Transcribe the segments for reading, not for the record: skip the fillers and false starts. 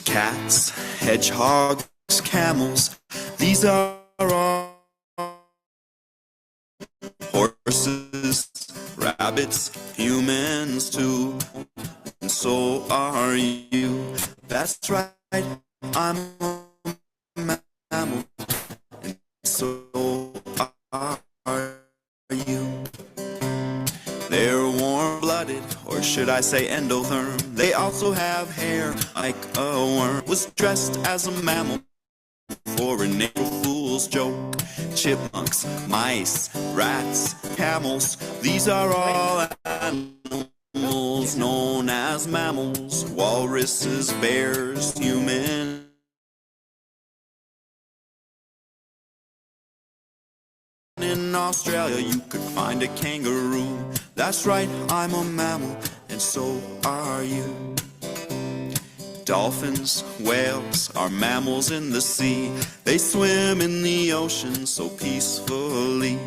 Cats, hedgehogs, camels, these are all horses, rabbits, humans too, and so are you. That's right, I'm a mammal, and so are you. They're warm-blooded, or should I say endotherm. They also have hair like a worm. Was dressed as a mammal for an April Fool's joke. Chipmunks, mice, rats, camels, these are all animals known as mammals. Walruses, bears, humans. In Australia you could find a kangaroo. That's right, I'm a mammal, and so are you. Dolphins, whales are mammals in the sea. They swim in the ocean so peacefully.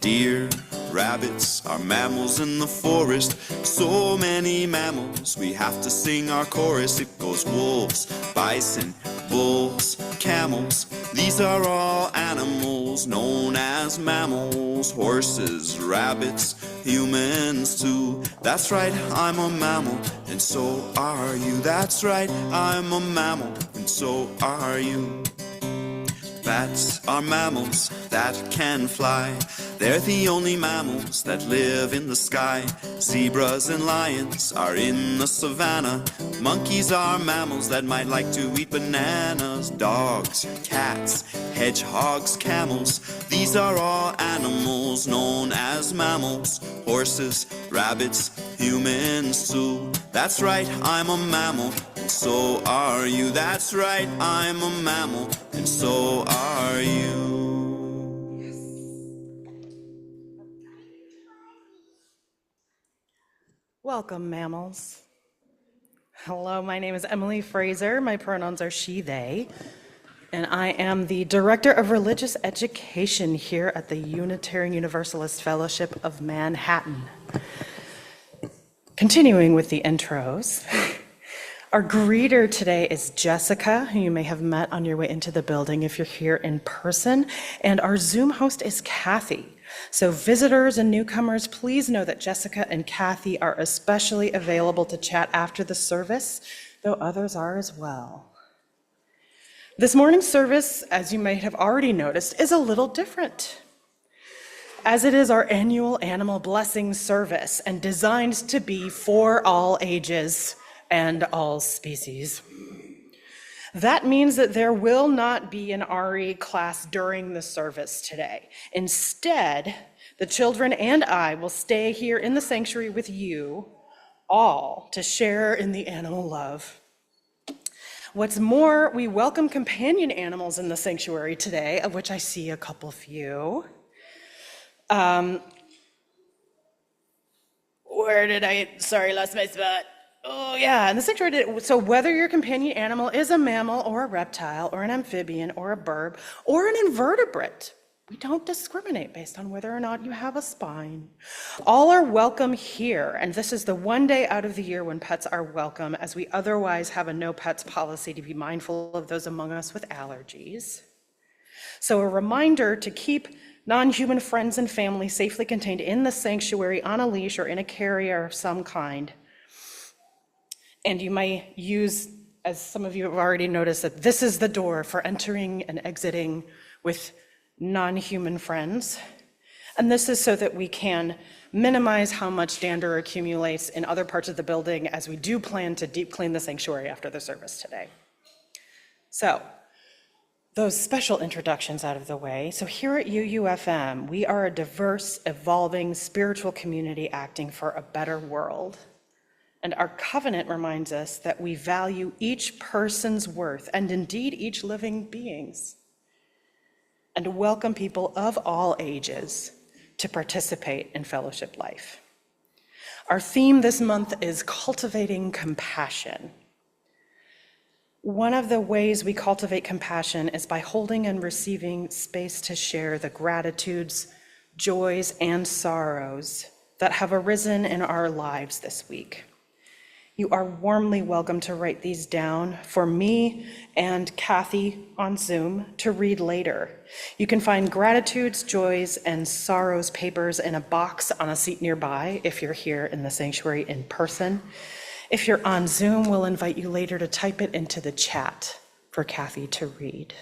Deer, rabbits are mammals in the forest. So many mammals, we have to sing our chorus. It goes wolves, bison, bulls, camels. These are all animals known as mammals. Horses, rabbits, humans too. That's right, I'm a mammal, and so are you. That's right, I'm a mammal, and so are you. Bats are mammals that can fly. They're the only mammals that live in the sky. Zebras and lions are in the savannah. Monkeys are mammals that might like to eat bananas. Dogs, cats, hedgehogs, camels, these are all animals known as mammals. Horses, rabbits, humans too. That's right, I'm a mammal, and so are you. That's right, I'm a mammal, and so are you. Welcome, mammals. Hello, my name is Emily Fraser. My pronouns are she, they, and I am the Director of Religious Education here at the Unitarian Universalist Fellowship of Manhattan. Continuing with the intros, our greeter today is Jessica, who you may have met on your way into the building if you're here in person, and our Zoom host is Kathy. So visitors and newcomers, please know that Jessica and Kathy are especially available to chat after the service, though others are as well. This morning's service, as you may have already noticed, is a little different, as it is our annual animal blessing service and designed to be for all ages and all species. That means that there will not be an RE class during the service today. Instead, the children and I will stay here in the sanctuary with you all to share in the animal love. What's more, we welcome companion animals in the sanctuary today, of which I see a couple few. Lost my spot. Oh yeah, and the sanctuary, so whether your companion animal is a mammal or a reptile or an amphibian or a bird or an invertebrate, we don't discriminate based on whether or not you have a spine. All are welcome here, and this is the one day out of the year when pets are welcome, as we otherwise have a no pets policy to be mindful of those among us with allergies. So a reminder to keep non-human friends and family safely contained in the sanctuary on a leash or in a carrier of some kind. And you may use, as some of you have already noticed, that this is the door for entering and exiting with non-human friends. And this is so that we can minimize how much dander accumulates in other parts of the building, as we do plan to deep clean the sanctuary after the service today. So, those special introductions out of the way. So here at UUFM, we are a diverse, evolving spiritual community acting for a better world. And our covenant reminds us that we value each person's worth, and indeed each living being's, and welcome people of all ages to participate in fellowship life. Our theme this month is cultivating compassion. One of the ways we cultivate compassion is by holding and receiving space to share the gratitudes, joys, and sorrows that have arisen in our lives this week. You are warmly welcome to write these down for me and Kathy on Zoom to read later. You can find gratitudes, joys, and sorrows papers in a box on a seat nearby if you're here in the sanctuary in person. If you're on Zoom, we'll invite you later to type it into the chat for Kathy to read.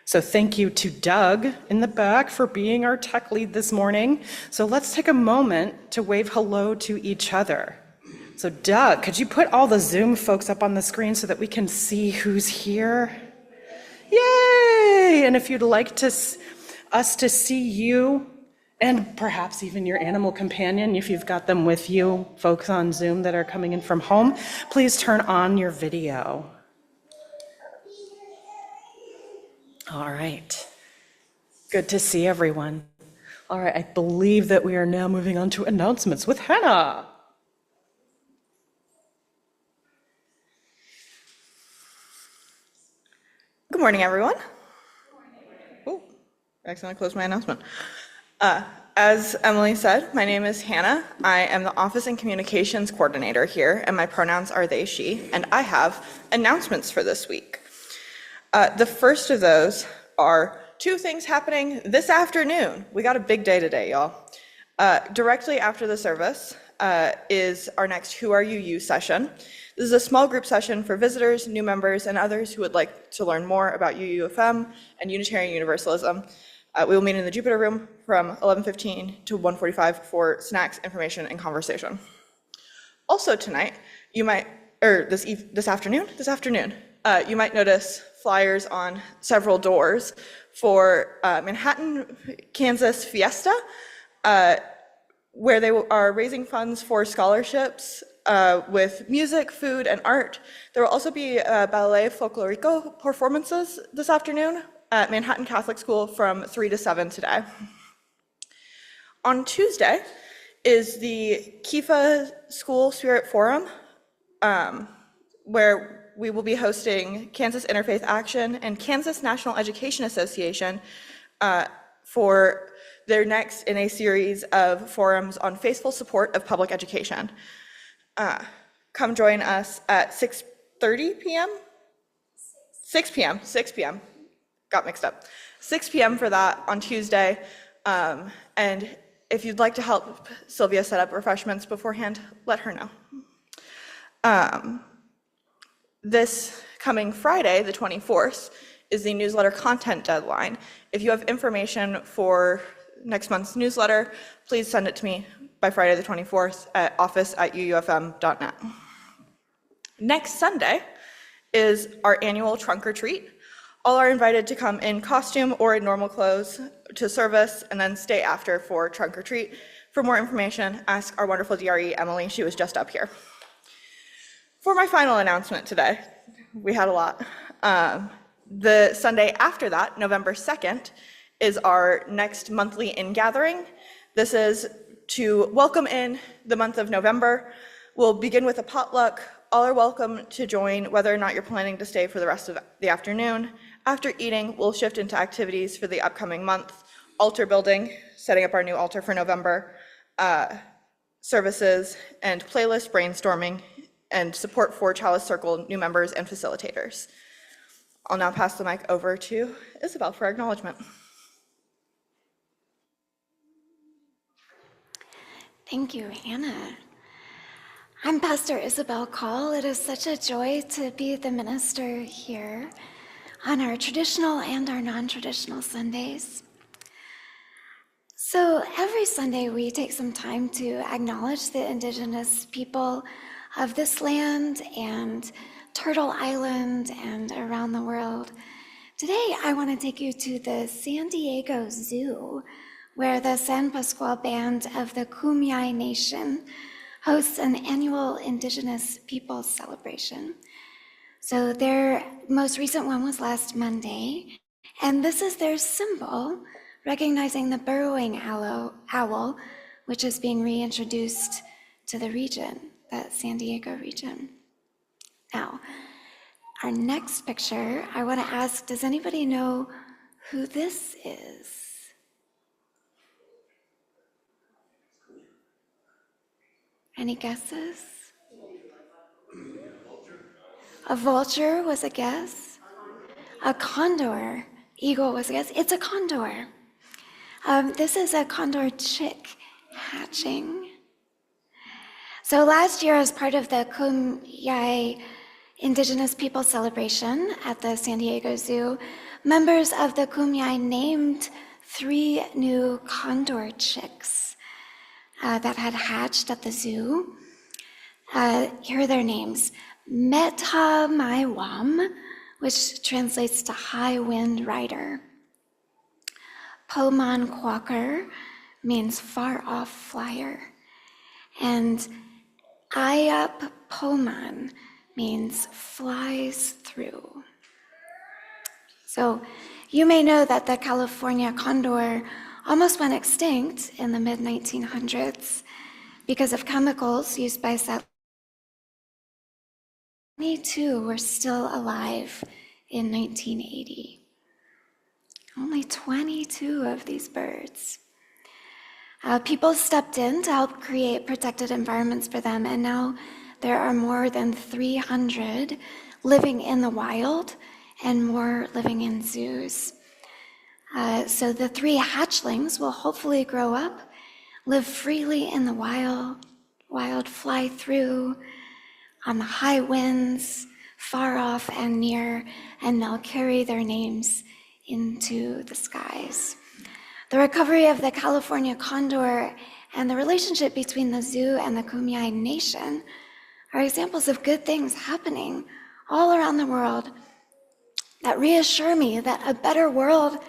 So thank you to Doug in the back for being our tech lead this morning. So let's take a moment to wave hello to each other. So Doug, could you put all the Zoom folks up on the screen so that we can see who's here? Yay! And if you'd like us to see you, and perhaps even your animal companion, if you've got them with you, folks on Zoom that are coming in from home, please turn on your video. All right. Good to see everyone. All right, I believe that we are now moving on to announcements with Hannah. Good morning, everyone. Oh, I accidentally closed my announcement. As Emily said, my name is Hannah. I am the Office and Communications Coordinator here, and my pronouns are they, she, and I have announcements for this week. The first of those are two things happening this afternoon. We got a big day today, y'all. Directly after the service is our next Who Are You session. This is a small group session for visitors, new members, and others who would like to learn more about UUFM and Unitarian Universalism. We will meet in the Jupiter room from 11:15 to 1:45 for snacks, information, and conversation. Also tonight, you might, or this afternoon, you might notice flyers on several doors for Manhattan, Kansas Fiesta, where they are raising funds for scholarships with music, food, and art. There will also be ballet folklorico performances this afternoon at Manhattan Catholic School from 3 to 7 today. On Tuesday is the Kifa School Spirit Forum, where we will be hosting Kansas Interfaith Action and Kansas National Education Association for their next in a series of forums on faithful support of public education. Come join us at 6:30 p.m.? 6 p.m. Got mixed up. 6 p.m. for that on Tuesday. And if you'd like to help Sylvia set up refreshments beforehand, let her know. This coming Friday, the 24th, is the newsletter content deadline. If you have information for next month's newsletter, please send it to me by Friday the 24th at office@uufm.net. Next Sunday is our annual trunk or treat. All are invited to come in costume or in normal clothes to service and then stay after for trunk or treat. For more information, ask our wonderful DRE, Emily. She was just up here. For my final announcement today, we had a lot. The Sunday after that, November 2nd, is our next monthly in-gathering. This is to welcome in the month of November. We'll begin with a potluck. All are welcome to join, whether or not you're planning to stay for the rest of the afternoon. After eating, we'll shift into activities for the upcoming month: altar building, setting up our new altar for November, services, and playlist brainstorming, and support for Chalice Circle new members and facilitators. I'll now pass the mic over to Isabel for acknowledgement. Thank you, Hannah. I'm Pastor Isabel Call. It is such a joy to be the minister here on our traditional and our non-traditional Sundays. So every Sunday we take some time to acknowledge the indigenous people of this land and Turtle Island and around the world. Today I want to take you to the San Diego Zoo, where the San Pasqual Band of the Kumeyaay Nation hosts an annual Indigenous Peoples celebration. So their most recent one was last Monday, and this is their symbol, recognizing the burrowing owl, which is being reintroduced to the region, that San Diego region. Now, our next picture, I want to ask, does anybody know who this is? Any guesses? A vulture was a guess. A condor. Eagle was a guess. It's a condor. This is a condor chick hatching. So last year, as part of the Kumyai Indigenous People Celebration at the San Diego Zoo, members of the Kumyai named 3 new condor chicks that had hatched at the zoo. Here are their names. Meta Maiwam, which translates to high wind rider. Poman Quaker means far off flyer. And Ayap Poman means flies through. So you may know that the California condor almost went extinct in the mid-1900s because of chemicals used by settlers. 22 were still alive in 1980. Only 22 of these birds. People stepped in to help create protected environments for them, and now there are more than 300 living in the wild and more living in zoos. So the 3 hatchlings will hopefully grow up, live freely in the wild, fly through on the high winds, far off and near, and they'll carry their names into the skies. The recovery of the California condor and the relationship between the zoo and the Kumeyaay Nation are examples of good things happening all around the world that reassure me that a better world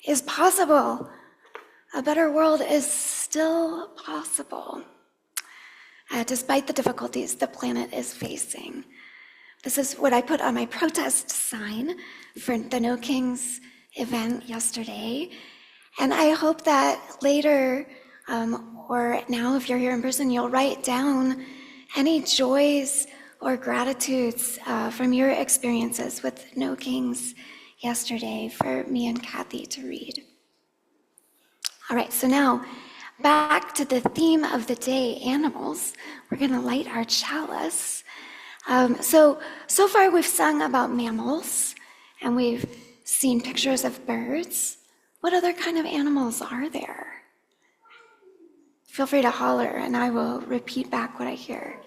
is possible. A better world is still possible, despite the difficulties the planet is facing. This is what I put on my protest sign for the No Kings event yesterday. And I hope that later, or now if you're here in person, you'll write down any joys or gratitudes from your experiences with No Kings yesterday for me and Kathy to read. All right, so now back to the theme of the day, animals. We're gonna light our chalice. So far we've sung about mammals and we've seen pictures of birds. What other kind of animals are there? Feel free to holler and I will repeat back what I hear.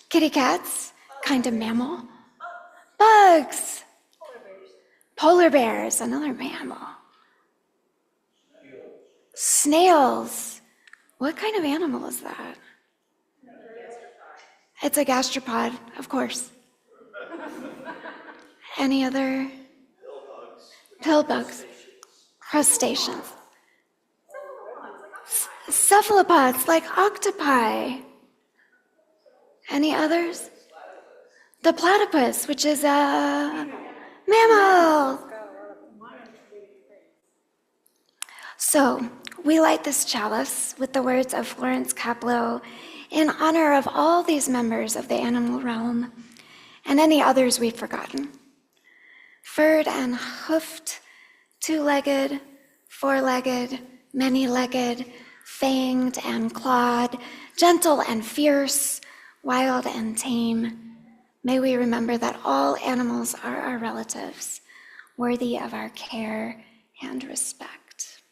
Kitty cats, kind of mammal. Bugs. Polar bears, another mammal. Snails. What kind of animal is that? It's a gastropod, of course. Any other? Pill bugs. Crustaceans. Cephalopods, like octopi. Any others? The platypus, which is a mammal. So, we light this chalice with the words of Florence Kaplow in honor of all these members of the animal realm and any others we've forgotten. Furred and hoofed, two-legged, four-legged, many-legged, fanged and clawed, gentle and fierce, wild and tame. May we remember that all animals are our relatives, worthy of our care and respect.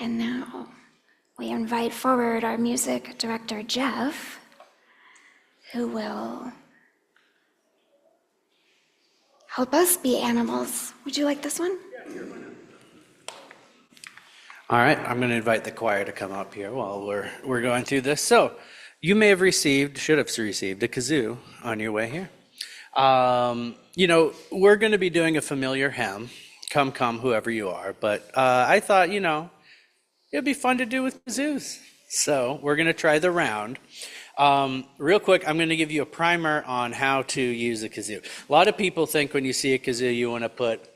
And now we invite forward our music director, Jeff, who will help us be animals. Would you like this one? All right, I'm going to invite the choir to come up here while we're going through this. So, you may have should have received a kazoo on your way here. We're going to be doing a familiar hymn, Come, Come, Whoever You Are, but I thought, it'd be fun to do with kazoos. So, we're going to try the round. Real quick, I'm going to give you a primer on how to use a kazoo. A lot of people think when you see a kazoo, you want to put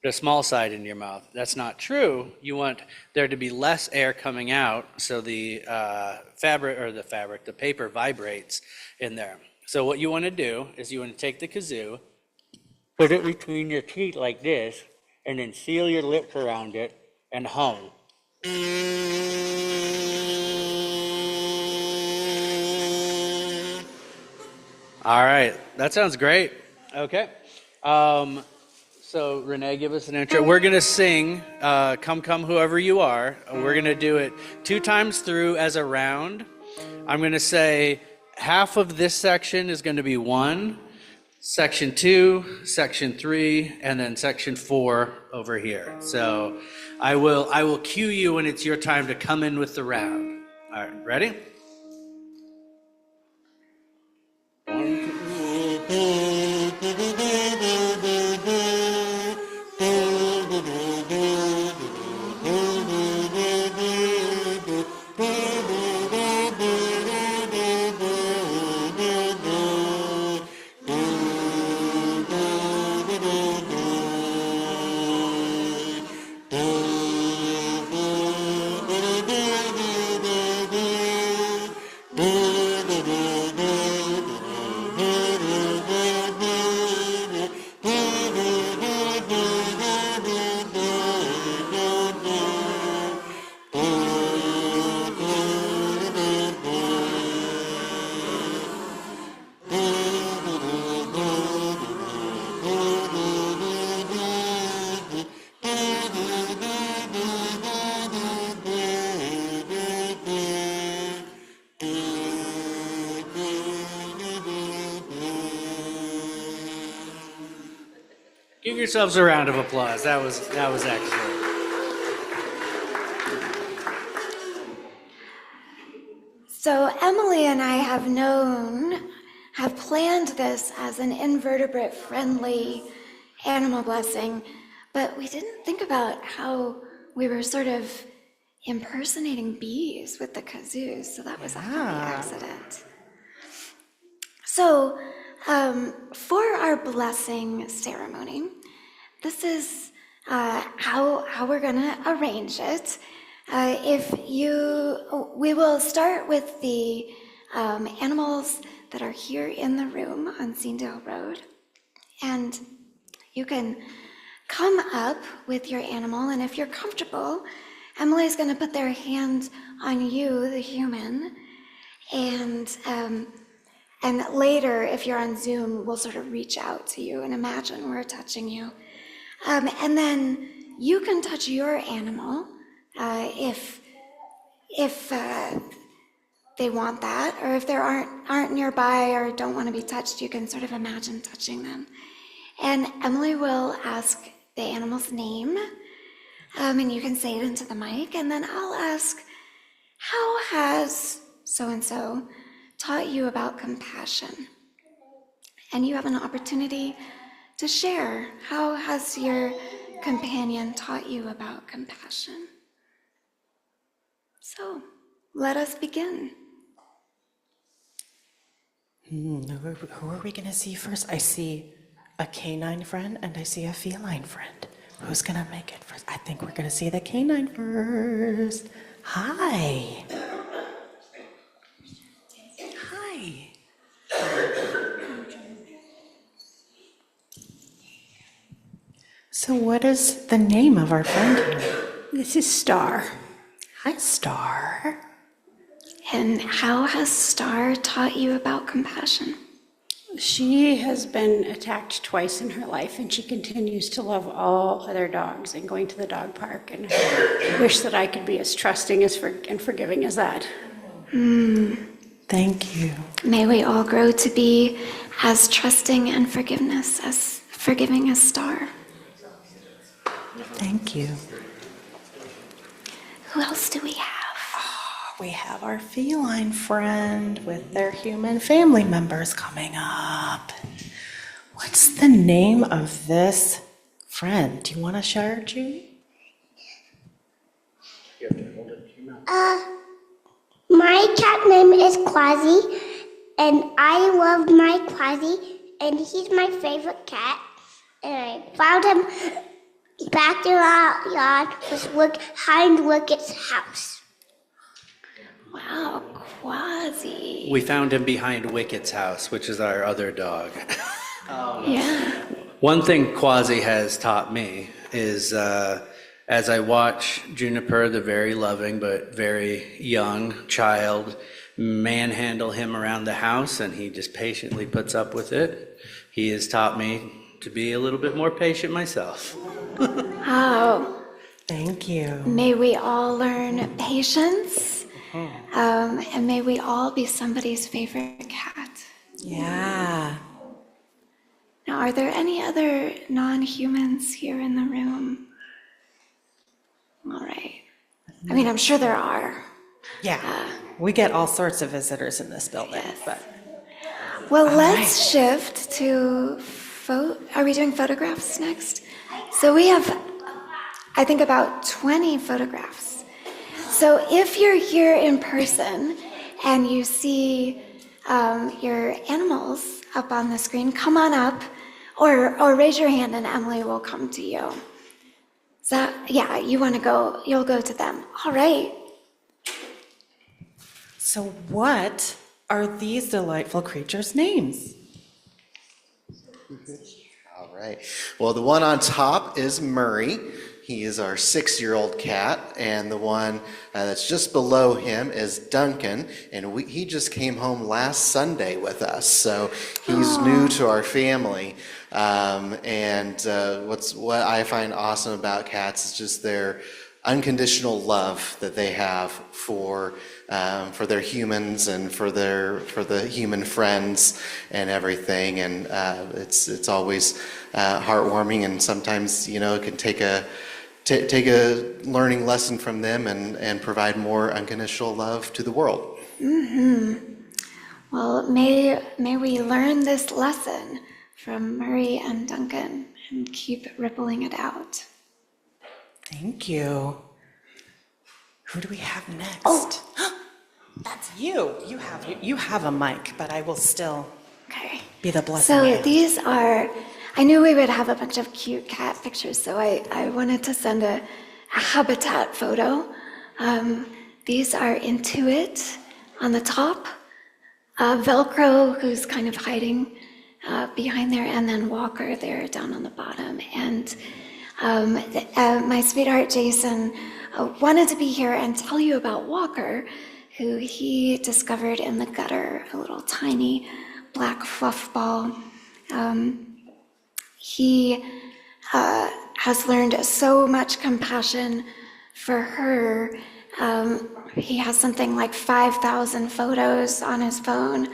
the small side in your mouth. That's not true. You want there to be less air coming out so the paper vibrates in there. So what you want to do is you want to take the kazoo, put it between your teeth like this, and then seal your lips around it and hum. All right, that sounds great. Okay. So Renee, give us an intro. We're gonna sing "Come Come Whoever You Are." We're gonna do it 2 times through as a round. I'm gonna say half of this section is gonna be 1, section 2, section 3, and then section 4 over here. So I will cue you when it's your time to come in with the round. All right, ready? Give yourselves a round of applause. That was excellent. So Emily and I have planned this as an invertebrate-friendly animal blessing, but we didn't think about how we were sort of impersonating bees with the kazoos, so that was a happy accident. So for our blessing ceremony, this is how we're gonna arrange it. We will start with the animals that are here in the room on Seandale Road, and you can come up with your animal, and if you're comfortable, Emily's going to put their hand on you, the human, and later, if you're on Zoom, we'll sort of reach out to you and imagine we're touching you. And then you can touch your animal if they want that, or if they aren't nearby or don't want to be touched, you can sort of imagine touching them. And Emily will ask the animal's name, and you can say it into the mic, and then I'll ask, how has so-and-so taught you about compassion? And you have an opportunity to share. How has your companion taught you about compassion? So, let us begin. Who are we going to see first? I see a canine friend and I see a feline friend. Who's going to make it first? I think we're going to see the canine first. Hi. Hi. So what is the name of our friend here? This is Star. Hi, Star. And how has Star taught you about compassion? She has been attacked twice in her life, and she continues to love all other dogs and going to the dog park, and I wish that I could be as trusting and forgiving as that. Thank you. May we all grow to be as trusting and forgiving as Star. Thank you. Who else do we have? We have our feline friend with their human family members coming up. What's the name of this friend? Do you want to share, Judy? My cat name is Quasi, and I love my Quasi, and he's my favorite cat. And I found him back in our yard behind Wicket's house. Wow, Quasi. We found him behind Wicket's house, which is our other dog. Yeah. One thing Quasi has taught me is as I watch Juniper, the very loving but very young child, manhandle him around the house, and he just patiently puts up with it. He has taught me to be a little bit more patient myself. Oh, Thank you. may we all learn patience, and may we all be somebody's favorite cat. Yeah. Now, are there any other non-humans here in the room? All right. I mean, I'm sure there are. Yeah. We get all sorts of visitors in this building, but Well, let's shift to are we doing photographs next? So we have, I think, about 20 photographs. So if you're here in person and you see your animals up on the screen, come on up or raise your hand and Emily will come to you. So, yeah, you want to go, you'll go to them. All right. so what are these delightful creatures' names? All right. Well, the one on top is Murray. He is our 6-year-old cat, and the one that's just below him is Duncan, and he just came home last Sunday with us, so he's new to our family. What I find awesome about cats is just their unconditional love that they have for their humans and for the human friends and everything, and it's always heartwarming, and sometimes it can take a learning lesson from them and provide more unconditional love to the world. Well, may we learn this lesson from Murray and Duncan and keep rippling it out. Thank you. Who do we have next? Oh. That's you. You have a mic, but I will still Okay. be the blessing. So hand. these are, I knew we would have a bunch of cute cat pictures, so I wanted to send a habitat photo. These are Intuit on the top, Velcro, who's kind of hiding behind there, and then Walker there down on the bottom. And my sweetheart Jason wanted to be here and tell you about Walker, who he discovered in the gutter, a little tiny black fluff ball. He has learned so much compassion for her. He has something like 5,000 photos on his phone,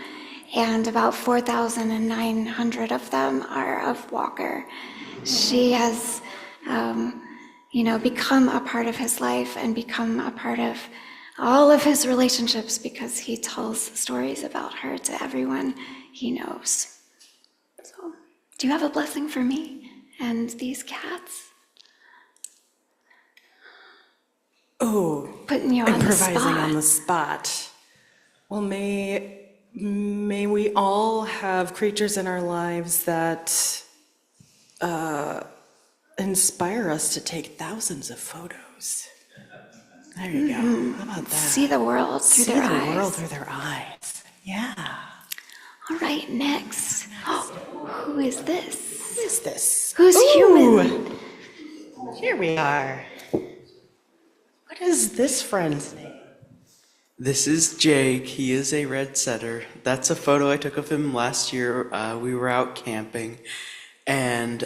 and about 4,900 of them are of Walker. She has, become a part of his life and become a part of all of his relationships because he tells stories about her to everyone he knows. So, do you have a blessing for me and these cats? Oh, Putting you on the improvising spot. on the spot. Well, may we all have creatures in our lives that inspire us to take thousands of photos. There you go. How about that? See the world through their eyes. See the world through their eyes. Yeah. All right, next. Who is this? What is this? Who's Ooh, human? Here we are. What is this friend's name? This is Jake. He is a red setter. That's a photo I took of him last year. We were out camping. And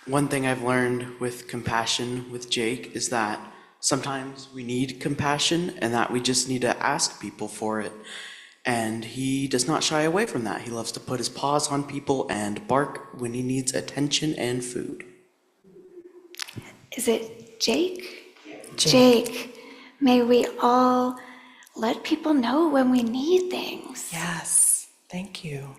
one thing I've learned with compassion with Jake is that sometimes we need compassion and that we just need to ask people for it. And he does not shy away from that. He loves to put his paws on people and bark when he needs attention and food. Is it Jake? Jake. May we all let people know when we need things. Yes. Thank you.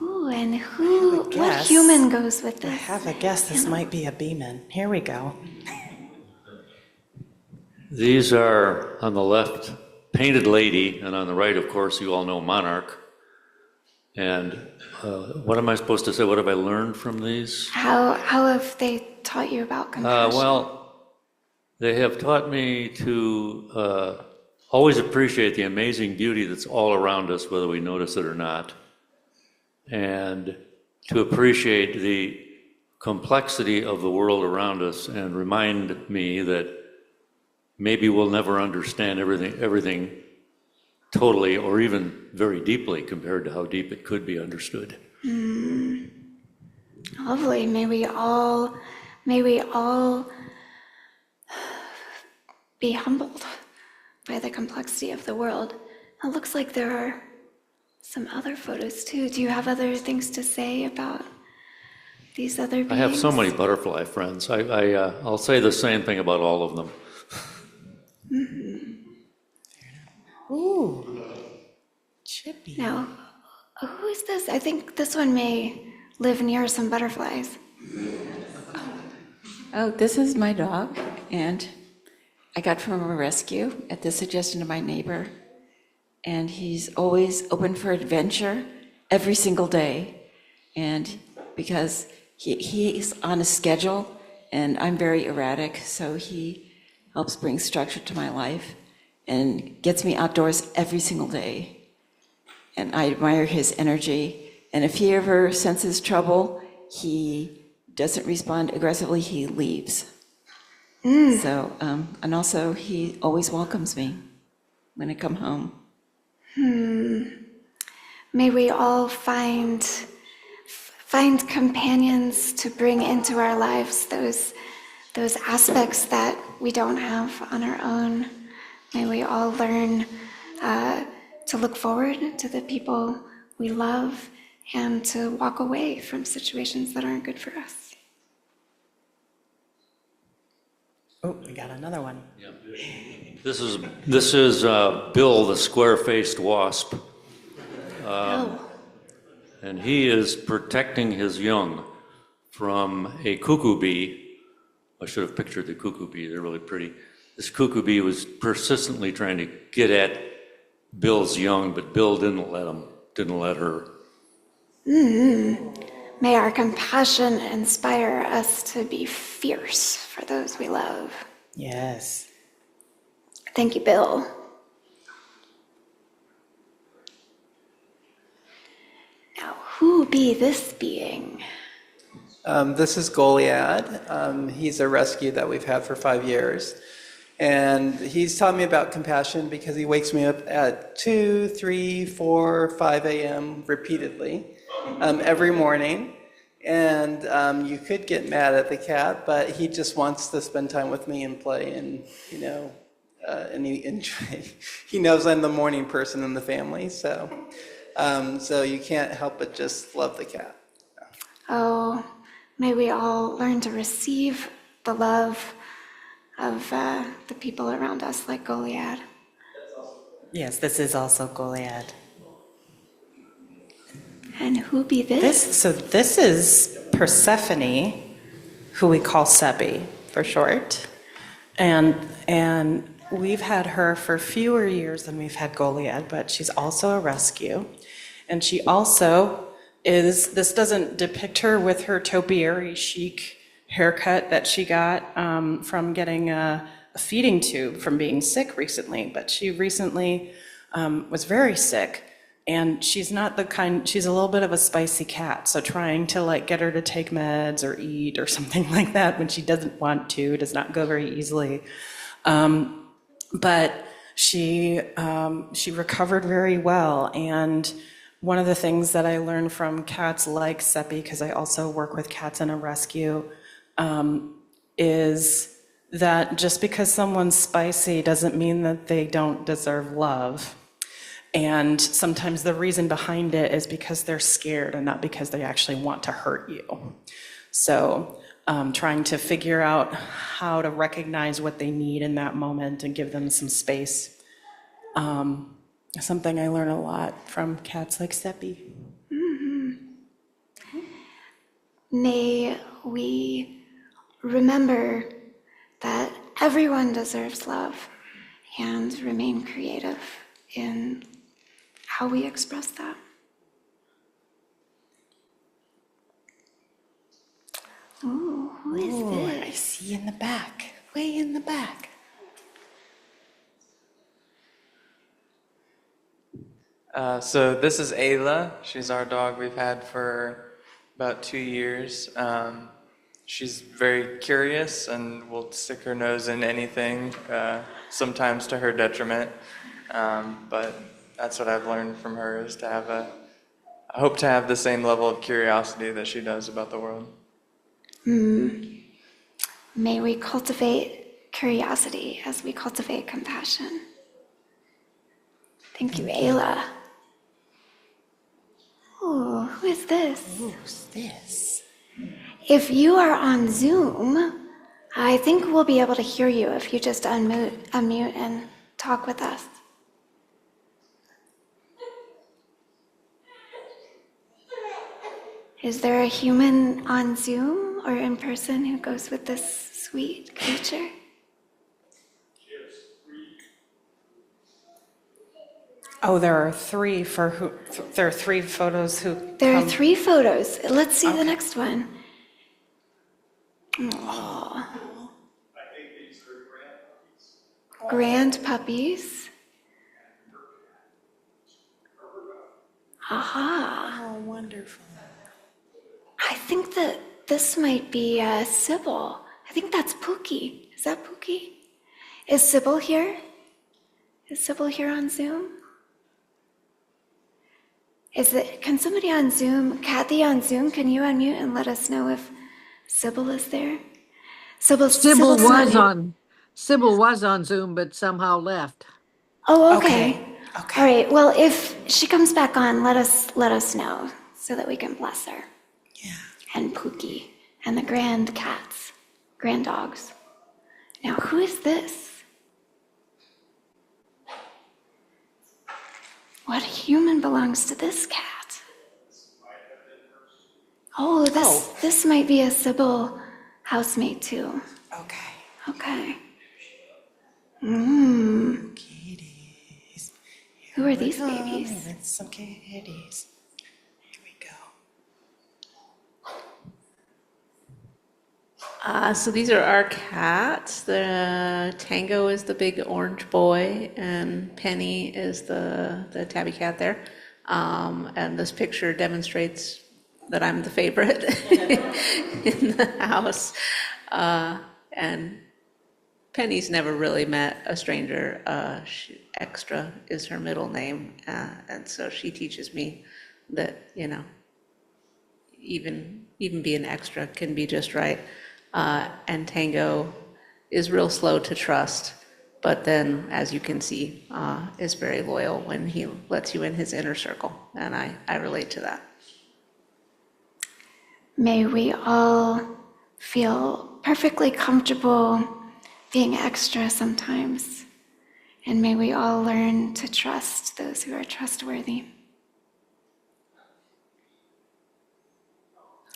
Ooh, and what guess. human goes with I this? have a guess this might be a Beeman. Here we go. These are, on the left, Painted Lady, and on the right, of course, you all know Monarch. And what am I supposed to say? What have I learned from these? How have they taught you about compassion? Well, they have taught me to always appreciate the amazing beauty that's all around us, whether we notice it or not, and to appreciate the complexity of the world around us and remind me that maybe we'll never understand everything totally or even very deeply compared to how deep it could be understood. Lovely. May we all be humbled by the complexity of the world. It looks like there are some other photos too. Do you have other things to say about these other beings? I have so many butterfly friends. I'll say the same thing about all of them. Ooh, Chippy. Now, who is this? I think this one may live near some butterflies. Oh, this is my dog, and I got from a rescue at the suggestion of my neighbor. And he's always open for adventure every single day. And because he's on a schedule, and I'm very erratic, so he helps bring structure to my life and gets me outdoors every single day. And I admire his energy. And if he ever senses trouble, he doesn't respond aggressively, he leaves. So, and also he always welcomes me when I come home. May we all find companions to bring into our lives those aspects that we don't have on our own. May we all learn to look forward to the people we love and to walk away from situations that aren't good for us. Oh, we got another one. This is Bill, the square-faced wasp. And he is protecting his young from a cuckoo bee. I should have pictured the cuckoo bee, they're really pretty. This cuckoo bee was persistently trying to get at Bill's young, but Bill didn't let her. May our compassion inspire us to be fierce for those we love. Yes. Thank you, Bill. Now, who be this being? This is Goliad. He's a rescue that we've had for 5 years. And he's taught me about compassion because he wakes me up at 2, 3, 4, 5 a.m. repeatedly every morning. And you could get mad at the cat, but he just wants to spend time with me and play. And, and he knows I'm the morning person in the family. So you can't help but just love the cat. Oh, may we all learn to receive the love of the people around us, like Goliad. Yes, this is also Goliad. And who be this? This is Persephone, who we call Sebi for short. And we've had her for fewer years than we've had Goliad, but she's also a rescue. And she also this doesn't depict her with her topiary chic haircut that she got from getting a feeding tube from being sick recently, but she recently was very sick. And she's not the kind, she's a little bit of a spicy cat. So trying to get her to take meds or eat or something like that when she doesn't want to does not go very easily. But she recovered very well. And one of the things that I learned from cats like Seppi, because I also work with cats in a rescue, is that just because someone's spicy doesn't mean that they don't deserve love. And sometimes the reason behind it is because they're scared and not because they actually want to hurt you. So trying to figure out how to recognize what they need in that moment and give them some space. Something I learn a lot from cats like Seppi. Mm-hmm. May we remember that everyone deserves love and remain creative in how we express that. Ooh, who is this? I see in the back, way in the back. So this is Ayla. She's our dog we've had for about 2 years. she's very curious and will stick her nose in anything, sometimes to her detriment. But that's what I've learned from her, is to have I hope to have the same level of curiosity that she does about the world. May we cultivate curiosity as we cultivate compassion. Thank you, Ayla. Oh, who is this? Who's this? If you are on Zoom, I think we'll be able to hear you if you just unmute and talk with us. Is there a human on Zoom or in person who goes with this sweet creature? Oh, there are three there are three photos who There are come. 3 photos. Let's see the next one. Aww. Grand puppies. Aha. Oh, wonderful. I think that this might be Sybil. I think that's Pookie. Is that Pookie? Is Sybil here? Is Sybil here on Zoom? Can somebody on Zoom, Kathy on Zoom, can you unmute and let us know if Sybil is there? Sybil was on Zoom, but somehow left. Oh, okay. Okay. All right. Well, if she comes back on, let us know so that we can bless her. Yeah. And Pookie and the grand cats, grand dogs. Now, who is this? What human belongs to this cat? Oh, this might be a Sybil housemate too. Okay. Okay. Kitties. Who are these Come babies? with some kitties. Here we go. So these are our cats. The Tango is the big orange boy, and Penny is the tabby cat there. And this picture demonstrates that I'm the favorite in the house. And Penny's never really met a stranger. Extra is her middle name, and so she teaches me that, even being extra can be just right. And Tango is real slow to trust, but then, as you can see, is very loyal when he lets you in his inner circle, and I relate to that. May we all feel perfectly comfortable being extra sometimes, and may we all learn to trust those who are trustworthy.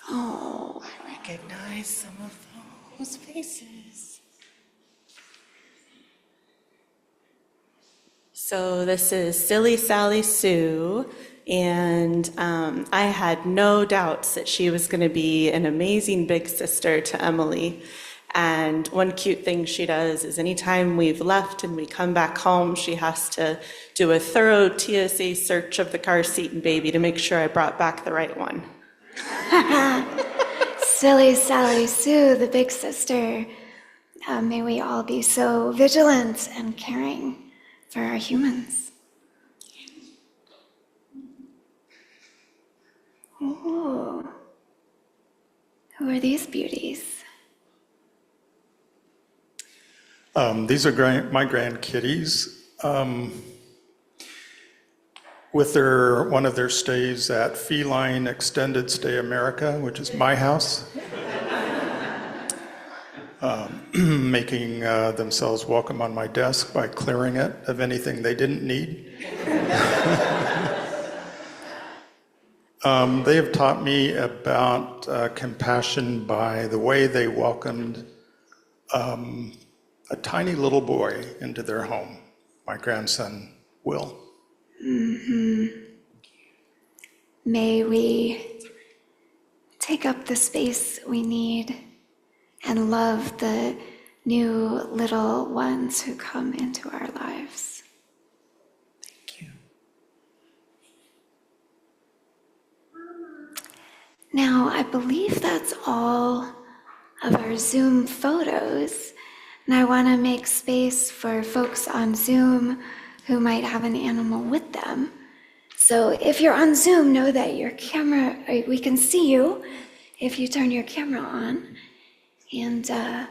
Oh, I recognize some of those faces. So this is Silly Sally Sue, and I had no doubts that she was going to be an amazing big sister to Emily. And one cute thing she does is anytime we've left and we come back home, she has to do a thorough TSA search of the car seat and baby to make sure I brought back the right one. Silly Sally Sue, the big sister. May we all be so vigilant and caring for our humans. Ooh. Who are these beauties? These are my grandkitties. With one of their stays at Feline Extended Stay America, which is my house, making themselves welcome on my desk by clearing it of anything they didn't need. They have taught me about compassion by the way they welcomed a tiny little boy into their home, my grandson, Will. Mm-hmm. May we take up the space we need and love the new little ones who come into our lives. Thank you. Now, I believe that's all of our Zoom photos, and I want to make space for folks on Zoom who might have an animal with them. So if you're on Zoom, know that your camera, we can see you if you turn your camera on, and I'll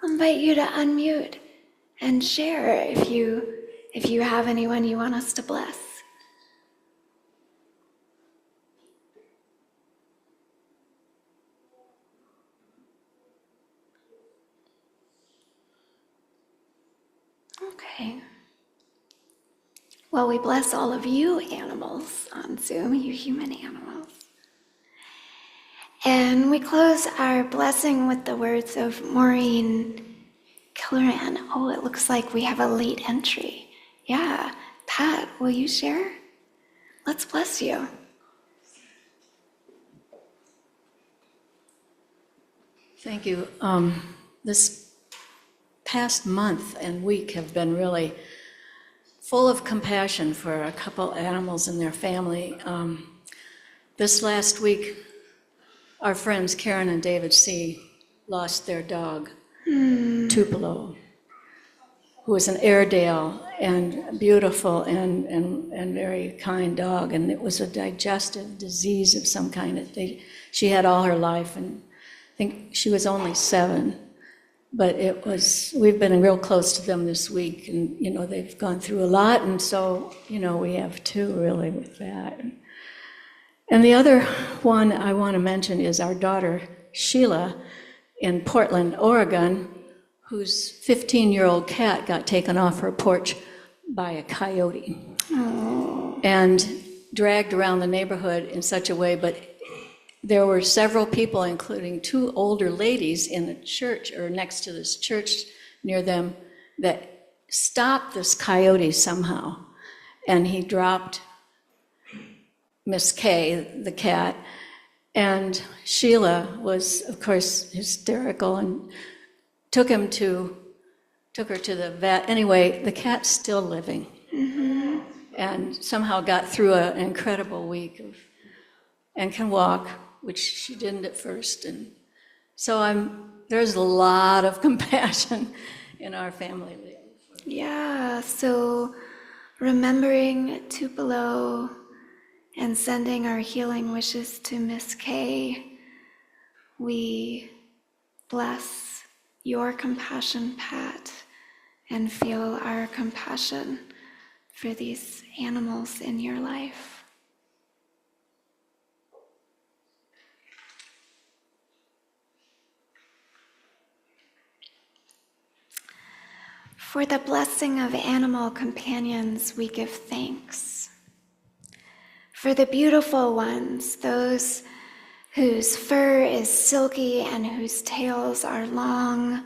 invite you to unmute and share if you have anyone you want us to bless. Okay. Well, we bless all of you animals on Zoom, you human animals. And we close our blessing with the words of Maureen Killeran. Oh, it looks like we have a late entry. Yeah. Pat, will you share? Let's bless you. Thank you. This past month and week have been really full of compassion for a couple animals and their family. This last week, our friends Karen and David C. lost their dog, Tupelo, who was an Airedale and beautiful and very kind dog, and it was a digestive disease of some kind. She had all her life, and I think she was only 7. But we've been real close to them this week, and, they've gone through a lot, and so, we have 2 really with that. And the other one I want to mention is our daughter, Sheila, in Portland, Oregon, whose 15-year-old cat got taken off her porch by a coyote. Oh. And dragged around the neighborhood in such a way, but there were several people, including 2 older ladies in the church, or next to this church near them, that stopped this coyote somehow. And he dropped Miss Kay, the cat, and Sheila was, of course, hysterical and took her to the vet. Anyway, the cat's still living. Mm-hmm. And somehow got through an incredible week and can walk, which she didn't at first. And so there's a lot of compassion in our family lately. Yeah, so remembering Tupelo and sending our healing wishes to Miss Kay, we bless your compassion, Pat, and feel our compassion for these animals in your life. For the blessing of animal companions, we give thanks. For the beautiful ones, those whose fur is silky and whose tails are long,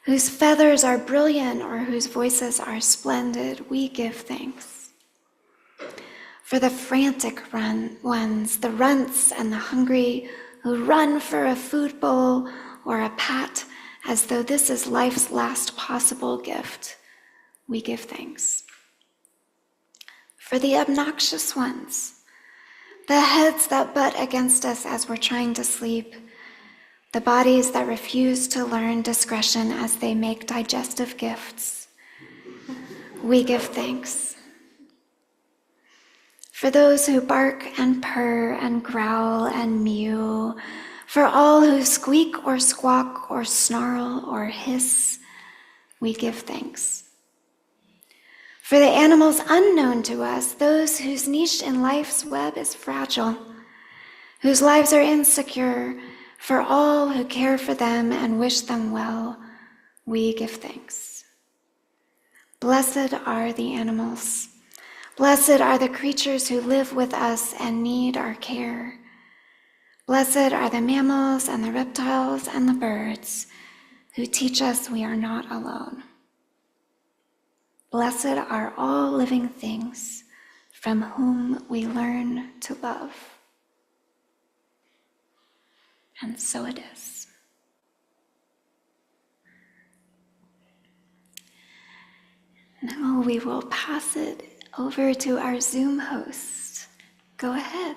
whose feathers are brilliant or whose voices are splendid, we give thanks. For the frantic ones, the runts and the hungry who run for a food bowl or a pat as though this is life's last possible gift, we give thanks. For the obnoxious ones, the heads that butt against us as we're trying to sleep, the bodies that refuse to learn discretion as they make digestive gifts, we give thanks. For those who bark and purr and growl and mew, for all who squeak or squawk or snarl or hiss, we give thanks. For the animals unknown to us, those whose niche in life's web is fragile, whose lives are insecure, for all who care for them and wish them well, we give thanks. Blessed are the animals. Blessed are the creatures who live with us and need our care. Blessed are the mammals and the reptiles and the birds who teach us we are not alone. Blessed are all living things from whom we learn to love. And so it is. Now we will pass it over to our Zoom host. Go ahead.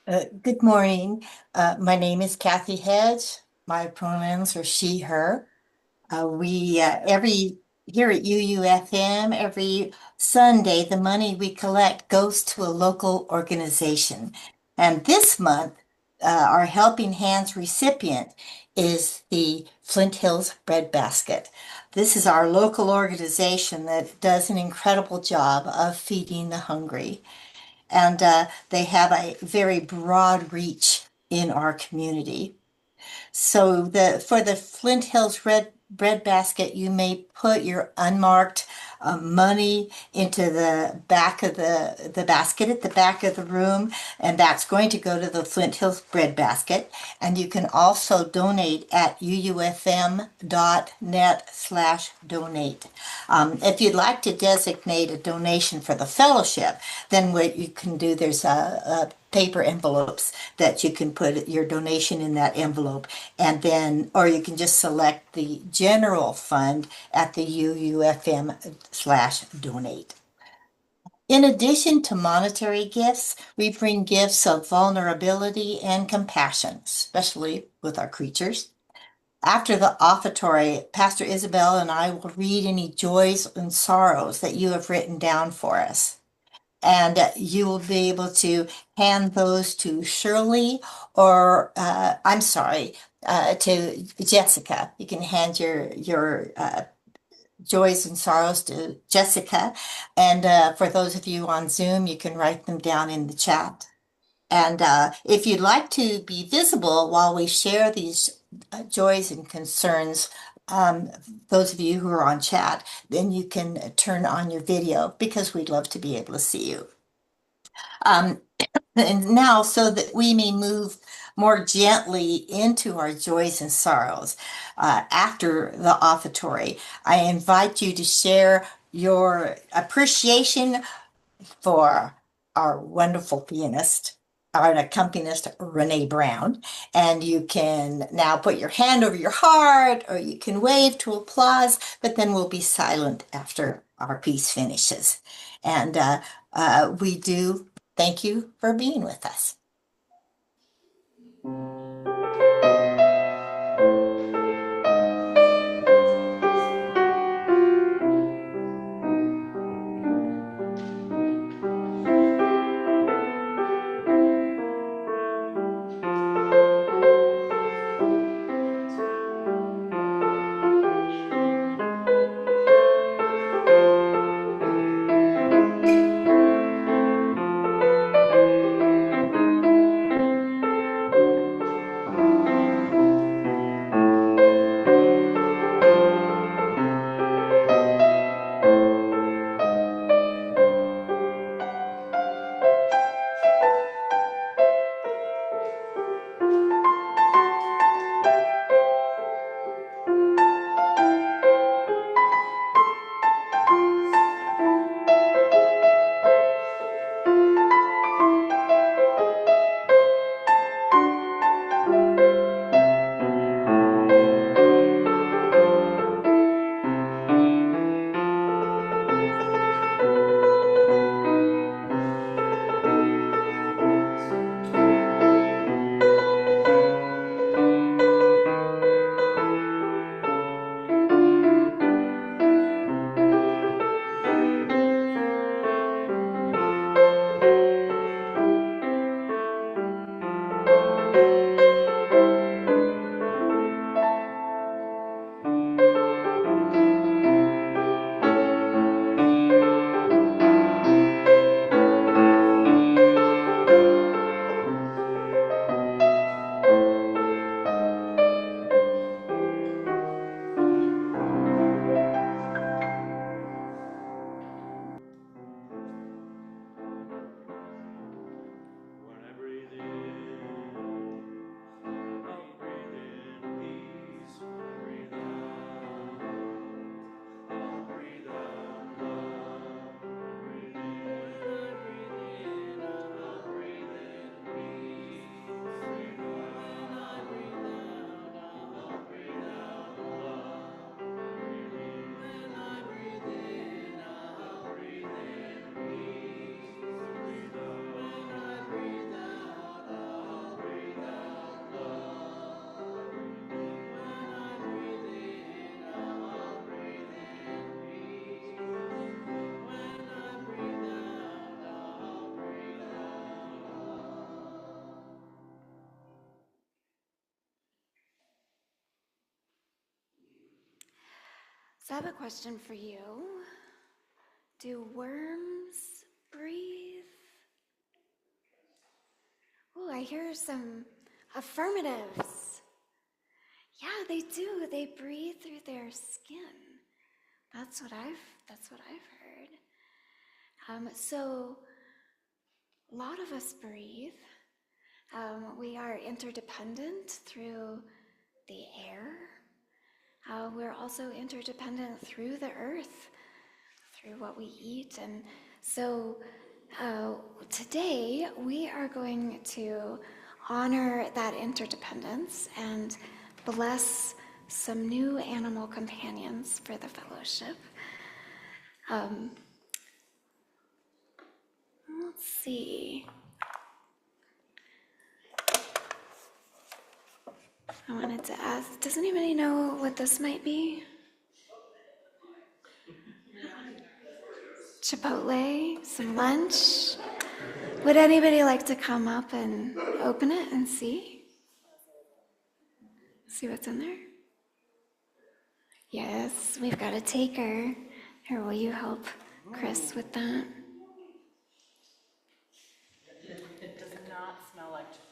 Good morning. My name is Kathy Hedge. My pronouns are she, her. We every here at UUFM, every Sunday, the money we collect goes to a local organization. And this month, our Helping Hands recipient is the Flint Hills Bread Basket. This is our local organization that does an incredible job of feeding the hungry. And they have a very broad reach in our community. So for the Flint Hills Red Bread Basket, you may put your unmarked money into the back of the basket at the back of the room, and that's going to go to the Flint Hills Bread Basket. And you can also donate at uufm.net/donate. If you'd like to designate a donation for the fellowship, then what you can do, there's a paper envelopes that you can put your donation in that envelope, and then, or you can just select the general fund at the UUFM/donate. In addition to monetary gifts, we bring gifts of vulnerability and compassion, especially with our creatures. After the offertory, Pastor Isabel and I will read any joys and sorrows that you have written down for us. And you will be able to hand those to Shirley or, to Jessica. You can hand your joys and sorrows to Jessica. And for those of you on Zoom, you can write them down in the chat. And if you'd like to be visible while we share these joys and concerns, those of you who are on chat, then you can turn on your video because we'd love to be able to see you. And now, so that we may move more gently into our joys and sorrows after the offertory, I invite you to share your appreciation for our wonderful pianist, our accompanist, Renee Brown. And you can now put your hand over your heart, or you can wave to applause, but then we'll be silent after our piece finishes. And we do thank you for being with us. So I have a question for you. Do worms breathe? Oh, I hear some affirmatives. Yeah, they do. They breathe through their skin. That's what I've heard. So a lot of us breathe. We are interdependent through the air. We're also interdependent through the earth, through what we eat. And so today we are going to honor that interdependence and bless some new animal companions for the fellowship. Let's see. I wanted to ask, does anybody know what this might be? Chipotle, some lunch. Would anybody like to come up and open it and see? See what's in there? Yes, we've got a taker. Here, will you help Chris with that? It does not smell like Chipotle.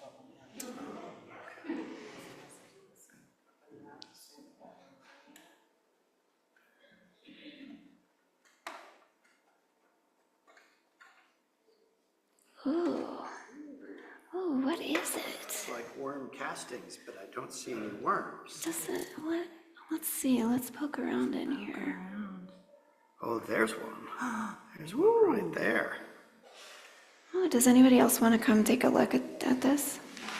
Ooh. Ooh, what is it? It's like worm castings, but I don't see any worms. Does it, what? Let's see, let's poke around in here. Oh, there's one. There's one right there. Oh, does anybody else want to come take a look at this?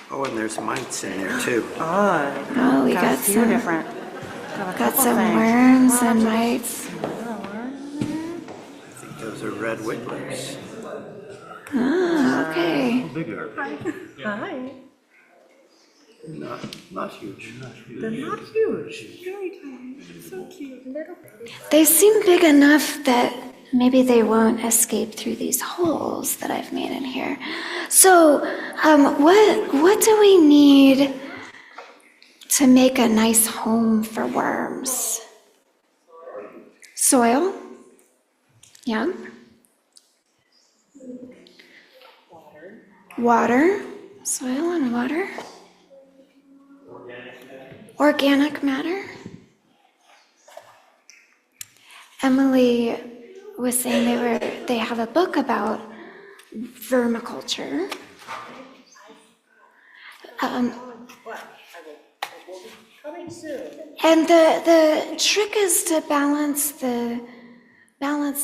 Oh, and there's mites in there too. Oh, we got a few some, different. got some worms and mites. I think those are red wigglers. Ah, okay. Bigger. Hi. Not huge. They're not huge. Very tiny. So cute. Little baby. They seem big enough that maybe they won't escape through these holes that I've made in here. So, what do we need to make a nice home for worms? Soil? Yeah. Water. Soil and water. Organic matter. Emily was saying they have a book about vermiculture. Coming soon. And the trick is to balance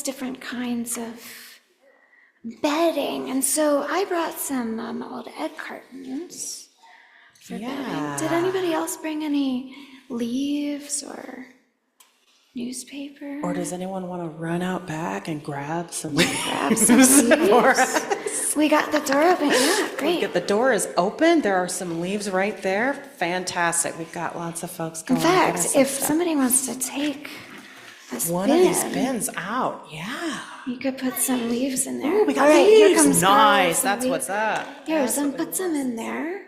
different kinds of bedding. And so I brought some old egg cartons for bedding. Did anybody else bring any leaves or newspaper? Or does anyone want to run out back and grab some leaves for us? We got the door open. Yeah, great. The door is open. There are some leaves right there. Fantastic. We've got lots of folks In going. fact, if somebody wants to take this one bin, of these bins out, yeah. You could put some leaves in there. Ooh, we got All right, here leaves. comes Nice. some That's leaves. what's up. Here, put some in there.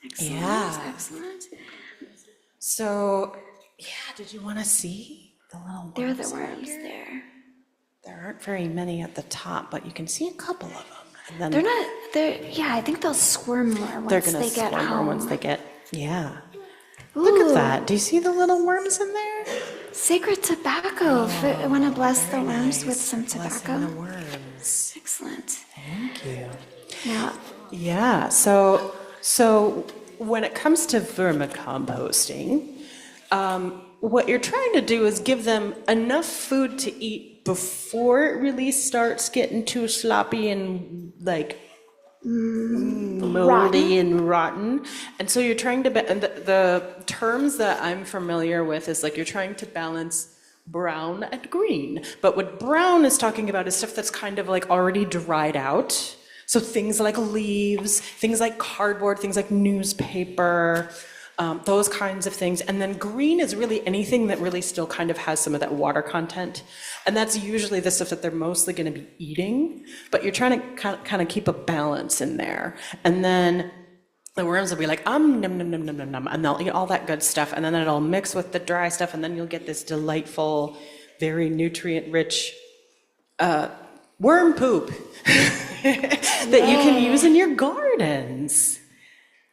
Excellent. Yeah. Excellent. So, yeah, did you want to see the little worms? There are the worms there. There aren't very many at the top, but you can see a couple of them. And then Yeah, I think they'll squirm more they're once going they to get squirm more home. once they get, yeah. Look at that. Do you see the little worms in there? Sacred tobacco. I want to bless the worms with some tobacco. Blessing the worms. Excellent. Thank you. Yeah. Yeah, so when it comes to vermicomposting, what you're trying to do is give them enough food to eat before it really starts getting too sloppy and like moldy and rotten. And so you're trying to, and the terms that I'm familiar with is like you're trying to balance brown and green. But what brown is talking about is stuff that's kind of like already dried out. So things like leaves, things like cardboard, things like newspaper, those kinds of things. And then green is really anything that really still kind of has some of that water content. And that's usually the stuff that they're mostly going to be eating, but you're trying to kind of keep a balance in there. And then the worms will be like, num, num, num, num, num, num, and they'll eat all that good stuff, and then it'll mix with the dry stuff, and then you'll get this delightful, very nutrient-rich worm poop that you can use in your gardens.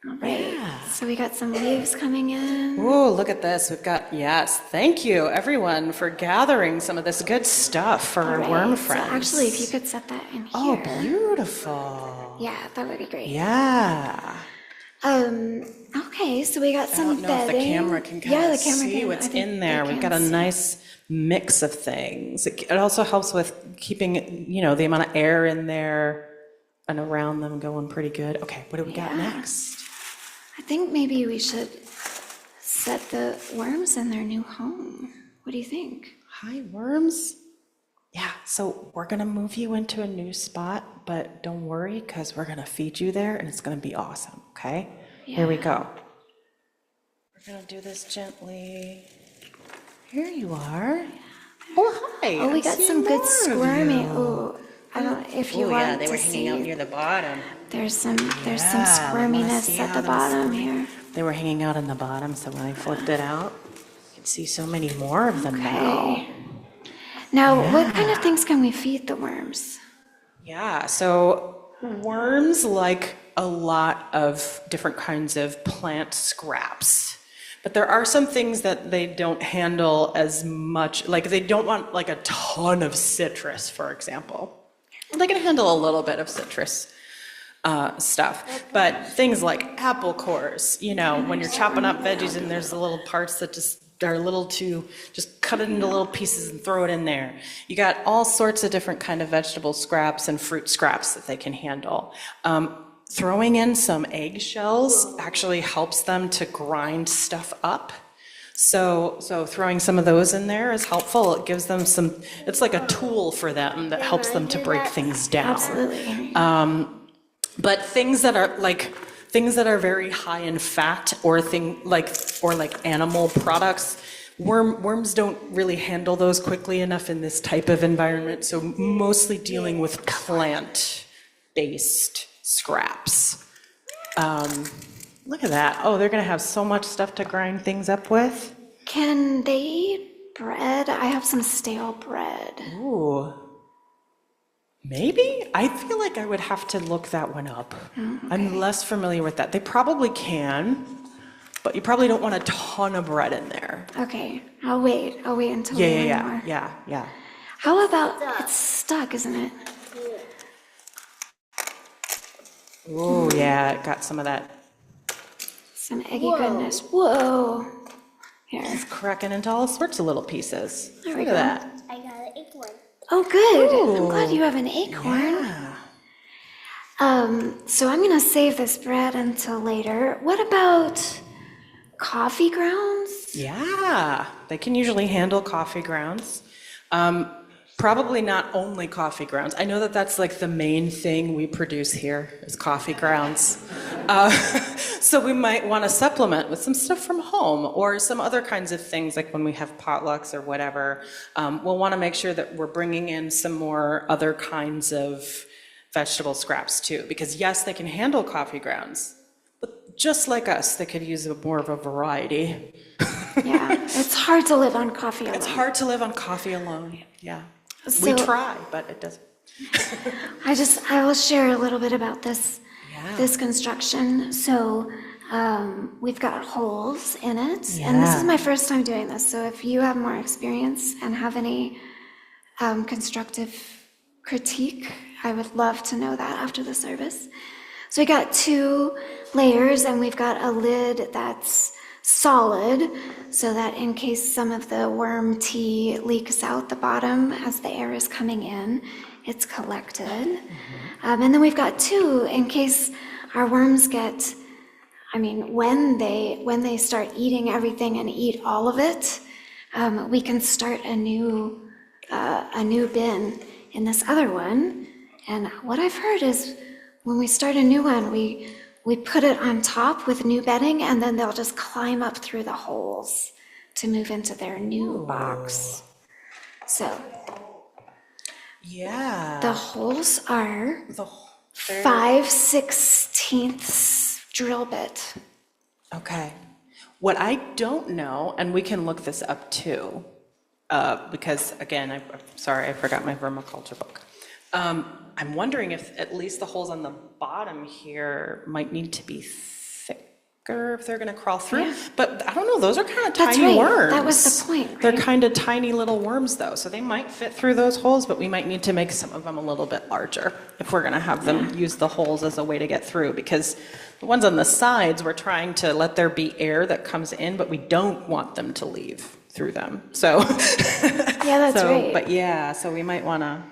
All right, so we got some leaves coming in. Oh, look at this. We've got, yes, thank you, everyone, for gathering some of this good stuff for our worm friends. So actually, if you could set that in here. Oh, beautiful. Yeah, that would be great. Yeah. Okay, so we got some I don't know if the bedding. camera can kind of the camera see can, what's I think in there. they We've can got a see. nice mix of things. It also helps with keeping, the amount of air in there and around them going pretty good. Okay, what do we got next? I think maybe we should set the worms in their new home. What do you think? Hi, worms. Yeah, so we're gonna move you into a new spot, but don't worry, because we're gonna feed you there and it's gonna be awesome, okay? Here we go. We're gonna do this gently. Here you are. Oh, hi. Oh, we I'm got seeing some good more of squirming. you. Oh, I don't know if you Oh, want yeah, they to were hanging out see. near the bottom. There's some Yeah, we wanna squirminess see at how the them bottom squirm. here. They were hanging out in the bottom, so when I flipped it out, you can see so many more of them now. Okay. Now, what kind of things can we feed the worms? Yeah, so worms like a lot of different kinds of plant scraps. But there are some things that they don't handle as much, like they don't want like a ton of citrus, for example. They can handle a little bit of citrus stuff, but things like apple cores, when you're chopping up veggies and there's the little parts that just are a little too, just cut it into little pieces and throw it in there. You got all sorts of different kind of vegetable scraps and fruit scraps that they can handle. Throwing in some eggshells actually helps them to grind stuff up. So throwing some of those in there is helpful. It gives them it's like a tool for them that helps them to break things down. Absolutely. But things that are very high in fat or like animal products, worms don't really handle those quickly enough in this type of environment. So mostly dealing with plant-based scraps. Look at that. Oh, they're gonna have so much stuff to grind things up with. Can they eat bread? I have some stale bread. Ooh. Maybe? I feel like I would have to look that one up. I'm less familiar with that. They probably can, but you probably don't want a ton of bread in there. Okay, I'll wait until we learn more. Yeah. How about, it's stuck, isn't it? Oh, yeah, it got some of that. Some eggy goodness. Whoa. Here. It's cracking into all sorts of little pieces. There we Look at that. I got an acorn. Oh, good. I'm Ooh. glad you have an acorn. So I'm gonna save this bread until later. What about coffee grounds? Yeah, they can usually handle coffee grounds. Probably not only coffee grounds. I know that that's like the main thing we produce here is coffee grounds. So we might want to supplement with some stuff from home or some other kinds of things like when we have potlucks or whatever. We'll want to make sure that we're bringing in some more other kinds of vegetable scraps too, because yes, they can handle coffee grounds, but just like us, they could use more of a variety. Yeah, it's hard to live on coffee alone. It's hard to live on coffee alone, yeah. We So- try, but it doesn't. I will share a little bit about this construction. So we've got holes in it, and this is my first time doing this. So if you have more experience and have any constructive critique, I would love to know that after the service. So we got 2 layers, and we've got a lid that's solid, so that in case some of the worm tea leaks out the bottom as the air is coming in, it's collected. And then we've got 2 in case our worms get, when they start eating everything and eat all of it, we can start a new bin in this other one. And what I've heard is when we start a new one, we put it on top with new bedding, and then they'll just climb up through the holes to move into their new box. So Yeah. the holes are 5/16 drill bit. Okay. What I don't know, and we can look this up too, because again, I'm sorry, I forgot my vermiculture book. I'm wondering if at least the holes on the bottom here might need to be thicker if they're gonna crawl through. Yeah. But I don't know, those are kind of That's tiny right. worms. That was the point, They're right? kind of tiny little worms though, so they might fit through those holes, but we might need to make some of them a little bit larger if we're gonna have them use the holes as a way to get through, because the ones on the sides, we're trying to let there be air that comes in, but we don't want them to leave through them. So, Yeah, that's right. But yeah, so we might wanna.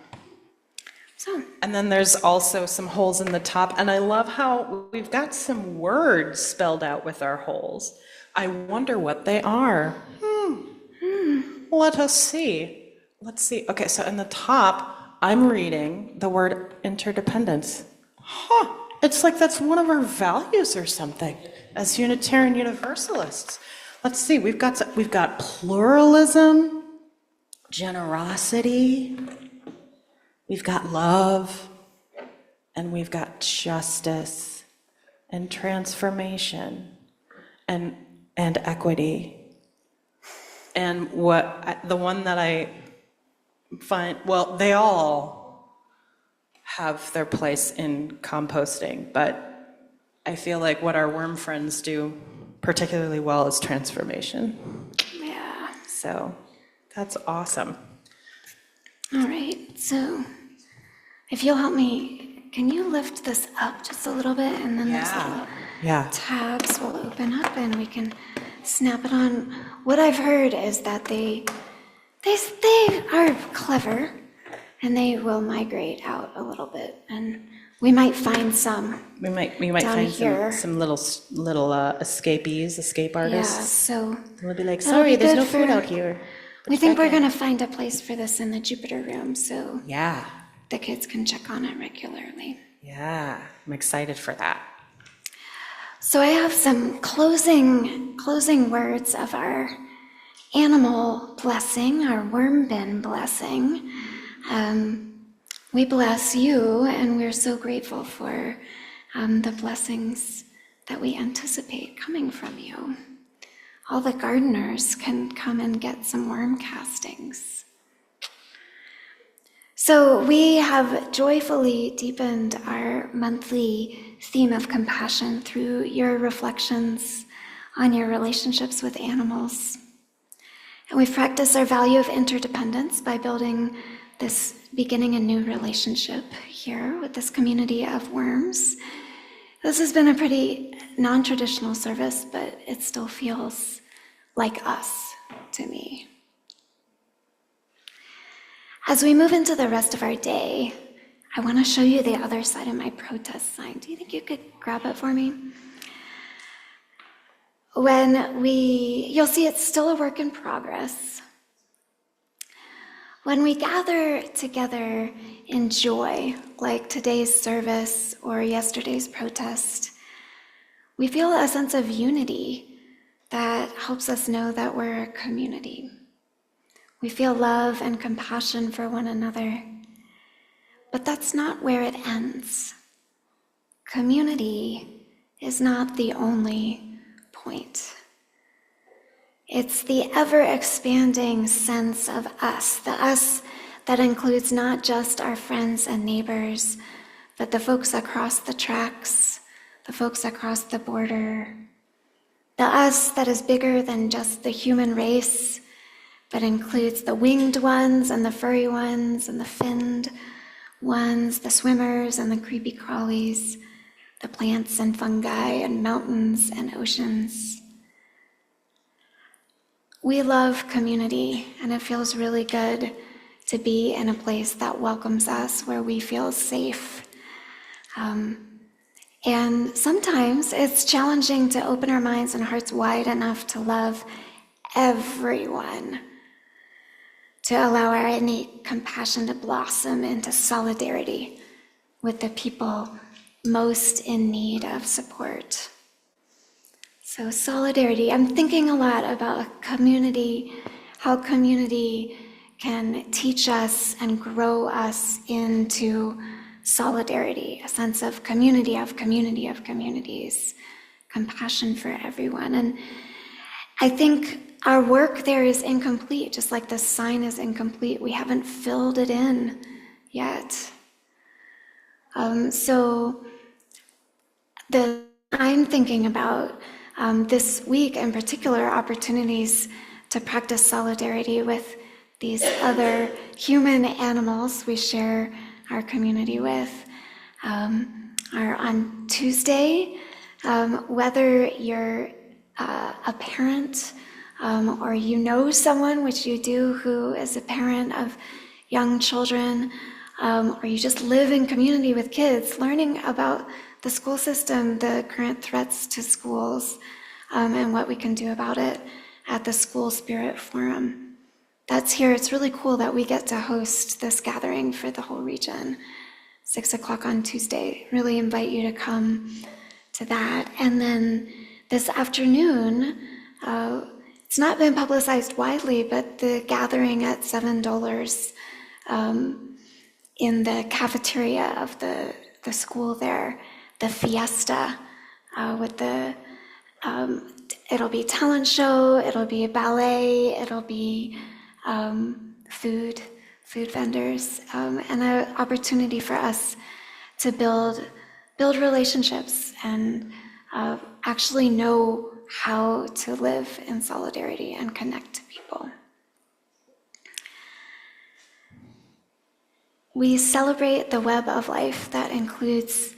So, And then there's also some holes in the top, and I love how we've got some words spelled out with our holes. I wonder what they are. Let us see. Let's see. Okay, so in the top, I'm reading the word interdependence. Huh, it's like that's one of our values or something as Unitarian Universalists. Let's see, we've got pluralism, generosity, we've got love, and we've got justice and transformation and equity. And the one that I find, well, they all have their place in composting, but I feel like what our worm friends do particularly well is transformation. yeah. So that's awesome. All right, so if you'll help me, can you lift this up just a little bit, and then those little Yeah. tabs will open up and we can snap it on. What I've heard is that they are clever and they will migrate out a little bit, and we might find some. We might down find here. some little escape Yeah, artists. so They'll be like, that'll sorry, be there's good no food for- out here. we think we're gonna find a place for this in the Jupiter room, so Yeah, the kids can check on it regularly. yeah, I'm excited for that. So I have some closing words of our animal blessing, our worm bin blessing. We bless you, and we're so grateful for the blessings that we anticipate coming from you. All the gardeners can come and get some worm castings. So we have joyfully deepened our monthly theme of compassion through your reflections on your relationships with animals. And we've practiced our value of interdependence by beginning a new relationship here with this community of worms. This has been a pretty non-traditional service, but it still feels like us to me. As we move into the rest of our day, I want to show you the other side of my protest sign. Do you think you could grab it for me? You'll see it's still a work in progress. When we gather together in joy, like today's service or yesterday's protest, we feel a sense of unity that helps us know that we're a community. We feel love and compassion for one another, but that's not where it ends. Community is not the only point. It's the ever-expanding sense of us, the us that includes not just our friends and neighbors, but the folks across the tracks, the folks across the border, the us that is bigger than just the human race, but includes the winged ones and the furry ones and the finned ones, the swimmers and the creepy crawlies, the plants and fungi and mountains and oceans. We love community, and it feels really good to be in a place that welcomes us, where we feel safe. And sometimes it's challenging to open our minds and hearts wide enough to love everyone, to allow our innate compassion to blossom into solidarity with the people most in need of support. So solidarity, I'm thinking a lot about community, how community can teach us and grow us into solidarity, a sense of community of communities, compassion for everyone. And I think our work there is incomplete, just like the sign is incomplete. We haven't filled it in yet. I'm thinking about this week in particular, opportunities to practice solidarity with these other human animals we share our community with. Are on Tuesday, whether you're a parent or you know someone, which you do, who is a parent of young children, or you just live in community with kids, learning about the school system, the current threats to schools, and what we can do about it at the School Spirit Forum. That's here. It's really cool that we get to host this gathering for the whole region, 6 o'clock on Tuesday. Really invite you to come to that. And then this afternoon, it's not been publicized widely, but the gathering at $7 in the cafeteria of the school there, the fiesta with it'll be talent show, it'll be ballet, it'll be food vendors, and an opportunity for us to build relationships and actually know how to live in solidarity and connect to people. We celebrate the web of life that includes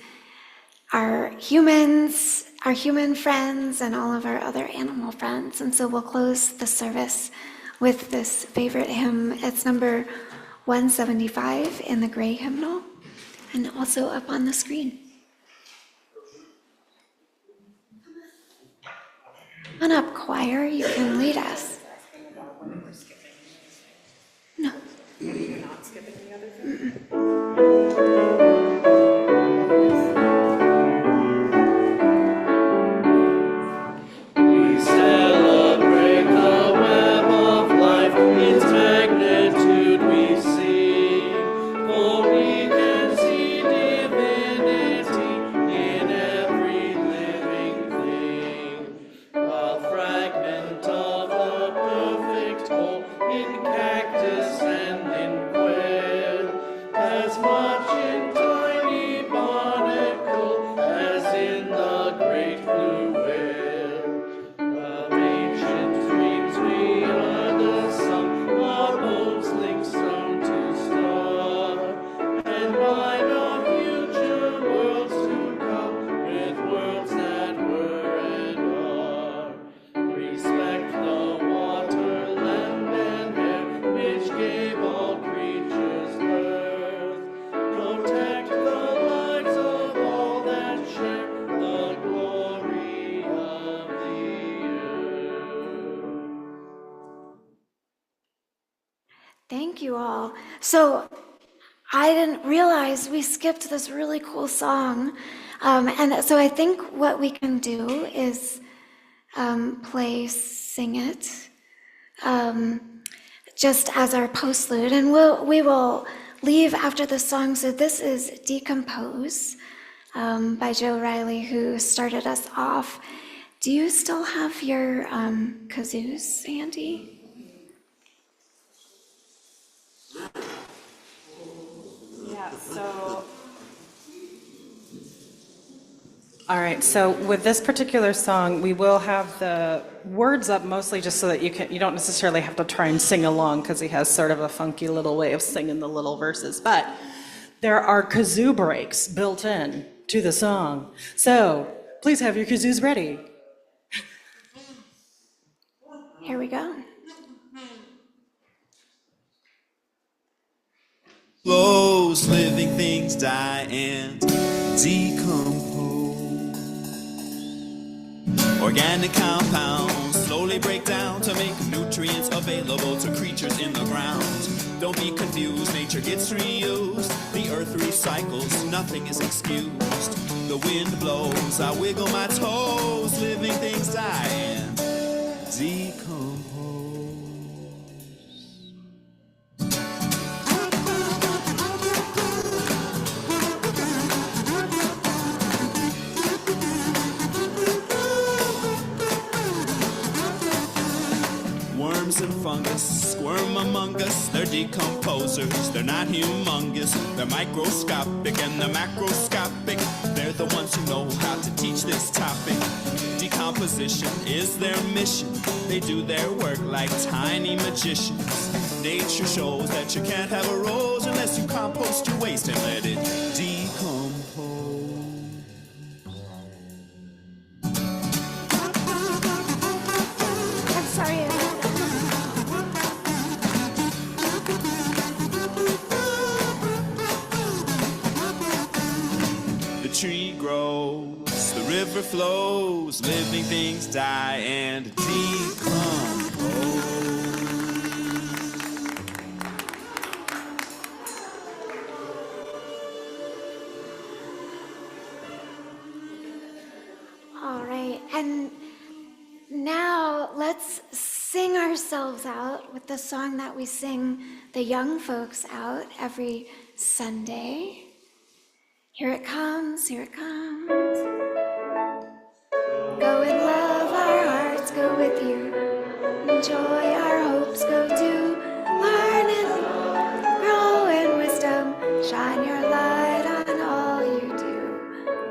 our human friends and all of our other animal friends. And so we'll close the service with this favorite hymn. It's number 175 in the gray hymnal and also up on the screen. Come on up, choir, you can lead us. No. You're not skipping the other thing? We celebrate the web of life, its magnitude we see, for we can see divinity in every living thing. A fragment of the perfect whole in cactus and in quail, as much in tiny barnacle as in the great blue whale. Of ancient dreams we are the sum, our bones link stone to star, and bind our future worlds to come with worlds that were and are. Respect the water, land, and air, which gave all creatures birth. Protect the lives of all that share the glory of the earth. Thank you all. So I didn't realize we skipped this really cool song. And so I think what we can do is sing it, just as our postlude. And we will leave after the song. So this is Decompose by Joe Riley, who started us off. Do you still have your kazoos, Andy? Yeah, so. All right, so with this particular song, we will have the words up mostly just so that you don't necessarily have to try and sing along, because he has sort of a funky little way of singing the little verses. But there are kazoo breaks built in to the song. So please have your kazoos ready. Here we go. Flows, living things die and decompose. Organic compounds slowly break down to make nutrients available to creatures in the ground. Don't be confused, nature gets reused. The earth recycles, nothing is excused. The wind blows, I wiggle my toes. Living things die and decompose. decomposers. They're not humongous, they're microscopic, and they're macroscopic. They're the ones who know how to teach this topic. Decomposition is their mission. They do their work like tiny magicians. Nature shows that you can't have a rose unless you compost your waste and let it decompose. I'm sorry. The tree grows, the river flows, living things die and decompose. All right, and now let's sing ourselves out with the song that we sing the young folks out every Sunday. Here it comes, here it comes. Go in love, our hearts go with you. Enjoy, our hopes go too. Learn and grow in wisdom. Shine your light on all you do.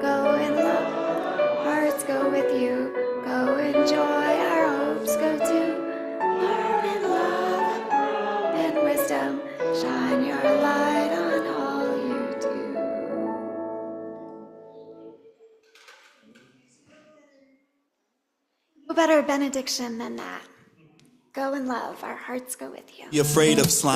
Go in love, hearts go with you. Go enjoy, our hopes go too. Learn and love and wisdom. Shine your light on all you do. No better benediction than that. Go in love, our hearts go with you. You afraid of slime?